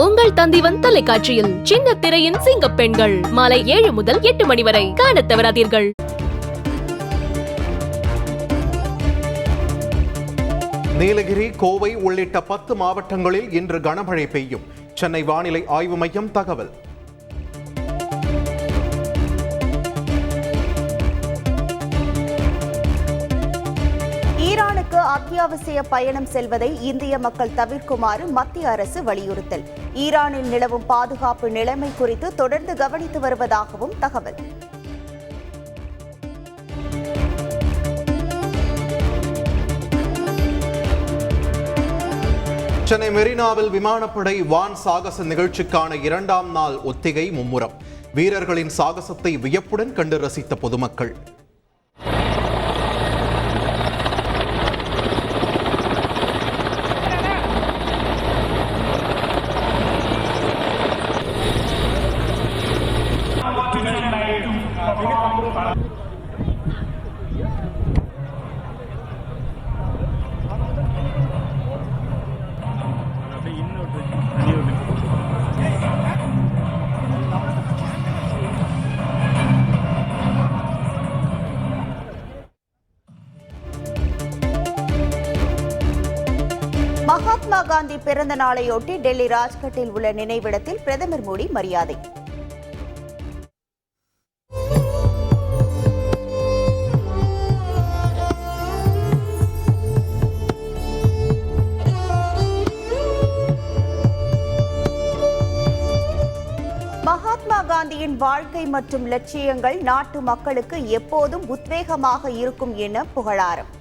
உங்கள் தந்திவன் தொலைக்காட்சியில் சின்ன திரையின் சிங்க பெண்கள் மாலை 7 முதல் 8 மணி வரை காணத் தவறாதீர்கள். நீலகிரி, கோவை உள்ளிட்ட 10 மாவட்டங்களில் இன்று கனமழை பெய்யும். சென்னை வானிலை ஆய்வு மையம் தகவல். ஈரானுக்கு அத்தியாவசிய பயணம் செல்வதை இந்திய மக்கள் தவிர்க்குமாறு மத்திய அரசு வலியுறுத்தல். ஈரானில் நிலவும் பாதுகாப்பு நிலைமை குறித்து தொடர்ந்து கவனித்து வருவதாகவும் தகவல். சென்னை மெரினாவில் விமானப்படை வான் சாகச நிகழ்ச்சிக்கான 2ஆம் நாள் ஒத்திகை மும்முரம். வீரர்களின் சாகசத்தை வியப்புடன் கண்டு ரசித்த பொதுமக்கள். மகாத்மா காந்தி பிறந்த நாளையொட்டி டெல்லி ராஜ்கட்டில் உள்ள நினைவிடத்தில் பிரதமர் மோடி மரியாதை. மகாத்மா காந்தியின் வாழ்க்கை மற்றும் லட்சியங்கள் நாட்டு மக்களுக்கு எப்போதும் உத்வேகமாக இருக்கும் என புகழாரம்.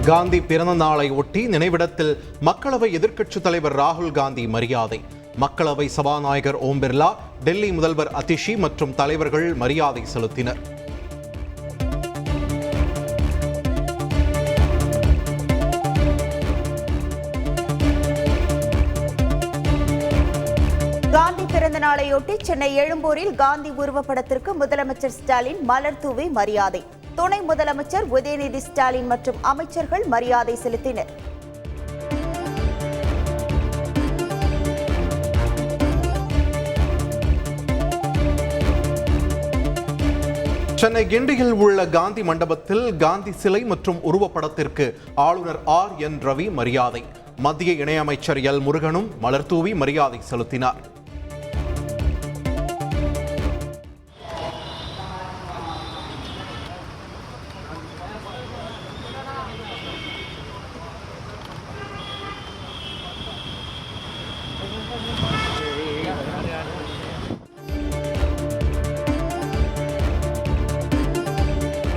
காந்தி பிறந்த நாளை ஒட்டி நினைவிடத்தில் மக்களவை எதிர்க்கட்சித் தலைவர் ராகுல் காந்தி மரியாதை. மக்களவை சபாநாயகர் ஓம் பிர்லா, டெல்லி முதல்வர் அதிஷி மற்றும் தலைவர்கள் மரியாதை செலுத்தினர். காந்தி பிறந்த நாளையொட்டி சென்னை எழும்பூரில் காந்தி உருவப்படத்திற்கு முதலமைச்சர் ஸ்டாலின் மலர் தூவி மரியாதை. துணை முதலமைச்சர் உதயநிதி ஸ்டாலின் மற்றும் அமைச்சர்கள் மரியாதை செலுத்தினர். சென்னை கிண்டியில் உள்ள காந்தி மண்டபத்தில் காந்தி சிலை மற்றும் உருவப்படத்திற்கு ஆளுநர் RN ரவி மரியாதை. மத்திய இணையமைச்சர் எல் முருகனும் மலர்தூவி மரியாதை செலுத்தினார்.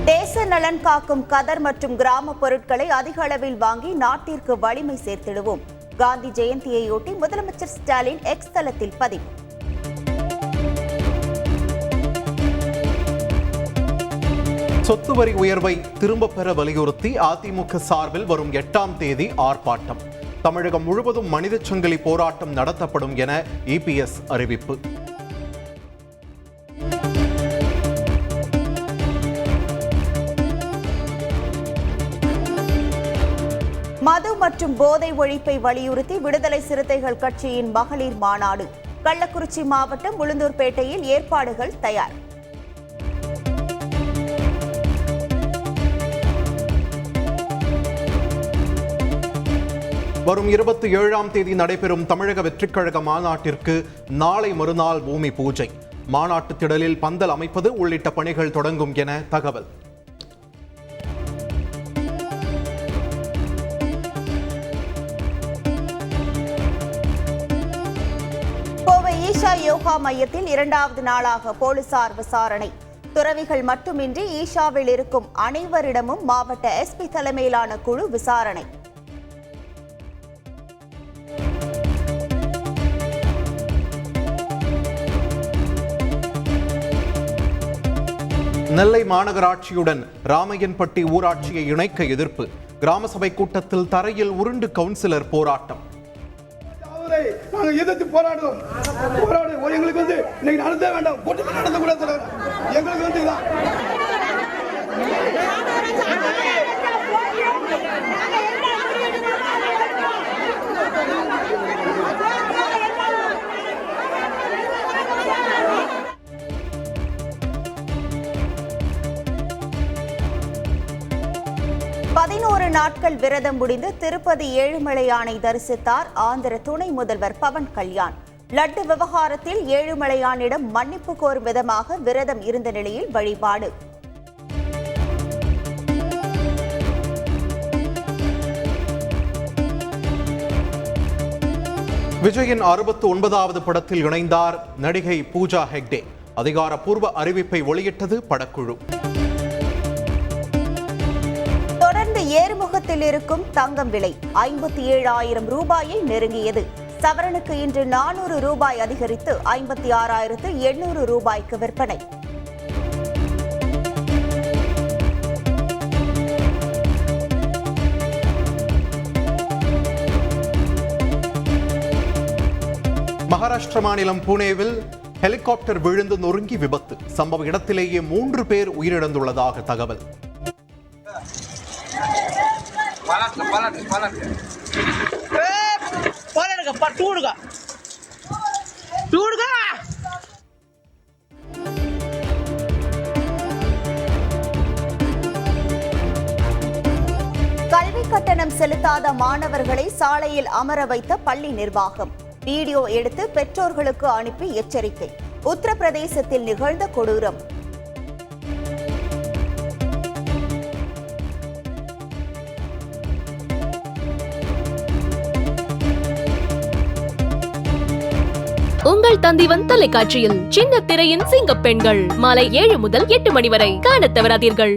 தேச நலன் காக்கும் கதர் மற்றும் கிராம பொருட்களை அதிக அளவில் வாங்கி நாட்டிற்கு வலிமை சேர்த்திடுவோம். காந்தி ஜெயந்தியையொட்டி முதலமைச்சர் ஸ்டாலின் எக்ஸ் தளத்தில் பதிவு. சொத்து வரி உயர்வை திரும்பப் பெற வலியுறுத்தி அதிமுக சார்பில் வரும் 8ஆம் தேதி ஆர்ப்பாட்டம். தமிழகம் முழுவதும் மனித சங்கிலி போராட்டம் நடத்தப்படும் என EPS அறிவிப்பு. மது மற்றும் போதை ஒழிப்பை வலியுறுத்தி விடுதலை சிறுத்தைகள் கட்சியின் மகளிர் மாநாடு. கள்ளக்குறிச்சி மாவட்டம் உளுந்தூர்பேட்டையில் ஏற்பாடுகள் தயார். வரும் 27ஆம் தேதி நடைபெறும் தமிழக வெற்றிக் கழக மாநாட்டிற்கு நாளை மறுநாள் பூமி பூஜை. மாநாட்டு திடலில் பந்தல் அமைப்பது உள்ளிட்ட பணிகள் தொடங்கும் என தகவல். கோவை ஈஷா யோகா மையத்தில் 2வது நாளாக போலீசார் விசாரணை. துறவிகள் மட்டுமின்றி ஈஷாவில் இருக்கும் அனைவரிடமும் மாவட்ட SP தலைமையிலான குழு விசாரணை. நெல்லை மாநகராட்சியுடன் ராமையன்பட்டி ஊராட்சியை இணைக்க எதிர்ப்பு. கிராம சபை கூட்டத்தில் தரையில் உருண்டு கவுன்சிலர் போராட்டம். நாங்கள் எதிர்த்து போராடுவோம். எங்களுக்கு வந்து இன்னைக்கு நடந்தே வேண்டாம், கூட்டத்தில் நடந்த கூட எங்களுக்கு வந்து இதான் 11 நாட்கள் விரதம் முடிந்து திருப்பதி ஏழுமலையானை தரிசித்தார் ஆந்திர துணை முதல்வர் பவன் கல்யாண். லட்டு விவகாரத்தில் ஏழுமலையானிடம் மன்னிப்பு கோரும் விதமாக விரதம் இருந்த நிலையில் வழிபாடு. விஜயின் 69வது படத்தில் இணைந்தார் நடிகை பூஜா ஹெக்டே. அதிகாரப்பூர்வ அறிவிப்பை வெளியிட்டது படக்குழு. தொடர்ந்து ஏறுமுகத்தில் இருக்கும் தங்கம் விலை 57,000 ரூபாயை நெருங்கியது. சவரனுக்கு இன்று 400 ரூபாய் அதிகரித்து 56,800 ரூபாய்க்கு விற்பனை. மகாராஷ்டிர மாநிலம் புனேவில் ஹெலிகாப்டர் விழுந்து நொறுங்கி விபத்து. சம்பவ இடத்திலேயே 3 பேர் உயிரிழந்துள்ளதாக தகவல். கல்வி கட்டணம் செலுத்தாத மாணவர்களை சாலையில் அமர வைத்த பள்ளி நிர்வாகம். வீடியோ எடுத்து பெற்றோர்களுக்கு அனுப்பி எச்சரிக்கை. உத்தரப்பிரதேசத்தில் நிகழ்ந்த கொடூரம். உங்கள் தந்திவன் தொலைக்காட்சியில் சின்ன திரையின் சிங்கப்பெண்கள் மாலை 7 முதல் 8 மணி வரை காணத் தவறாதீர்கள்.